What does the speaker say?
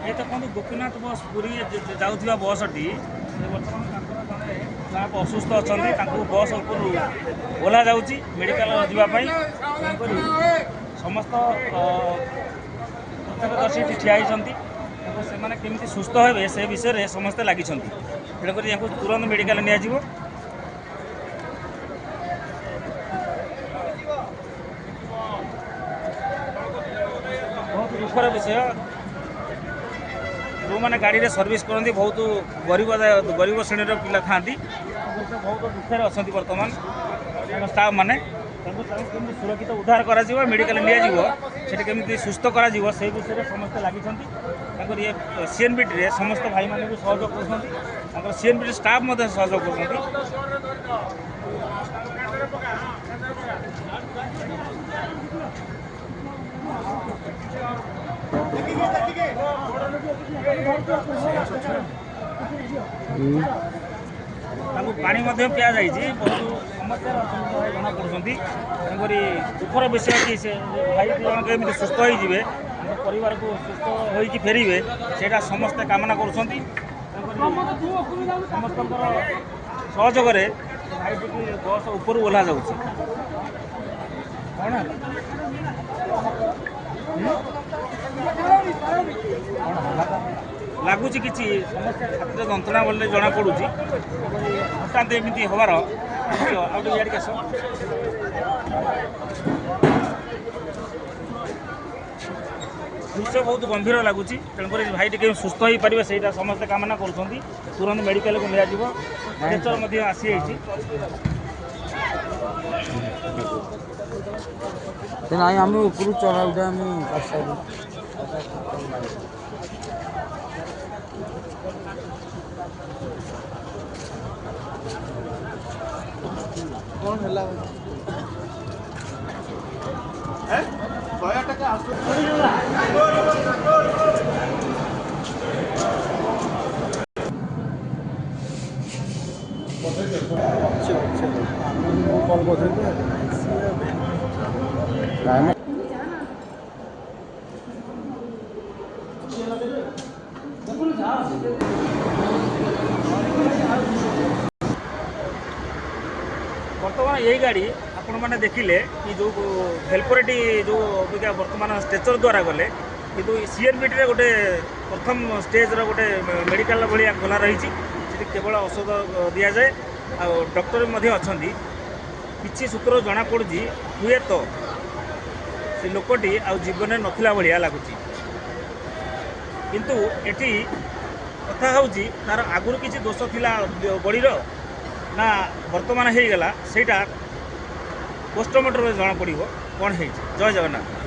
ये देखो गोपीनाथ बस पुरी जाऊा बसटी बर्तमान जड़े असुस्थ अच्छा बस ऊपर ओह्ला जाऊँगी मेडिकल जावाई समस्त प्रत्यक्षदर्शी ठिया होती से केमी सुस्थ हे से विषय में समस्ते लगी तेणुक तुरंत मेडिकल नि बहुत दुखर विषय जो मैंने गाड़ी रे सर्विस करती बहुत गरीब श्रेणी पिला था बहुत दुखे अच्छा बर्तमान स्टाफ मैंने सुरक्षित उद्धार करा मेडिकल नि सुस्थ करा से विषय में समस्ते लगी ये सीएनबीटी रे समस्त भाई मैंने भी सहयोग कर सीएनबीटी स्टाफ सहयोग कर पानी पिया जाइए बहुत समस्या जना पड़ती दुखर विषय कि से भाई जन केमी सुस्थ हो परिवार को सुस्थ हो फेरे से समस्ते कामना कर समस्त सहयोग भाई बस ऊपर ओह्ला जा लगुच कि समस्या छात्र जंत्रणा बोले जना पड़ू हठात एमती हबार आस दृश्य बहुत गंभीर लगुच तेणुक भाई टे सुस्थ हो पारे से समस्ते कामना कर तुरंत मेडिकल को लिया स्ट्रेचर आसी नहीं आम ऊपर चढ़ा कौन है 100 टका कॉल कर बर्तमान यही गाड़ी आपण मैंने देखिले कि जो हेल्परटी जो बर्तमान स्ट्रेचर द्वारा गले कि सीएनबीटी रे गोटे प्रथम स्टेज गोटे मेडिकल भाया खोला रही केवल औषध दि जाए आ डॉक्टर अच्छा किसी सूत्र जना पड़ी हुए तो से लोकटी आ जीवन नथिला भाया लगुच किंतु एटी कथा हूँ तार आगुरी किसी दोष थिला बॉडीर ना वर्तमान हो गला सेटा पोस्टमार्टम जना पड़ो कौन है। जय जगन्नाथ।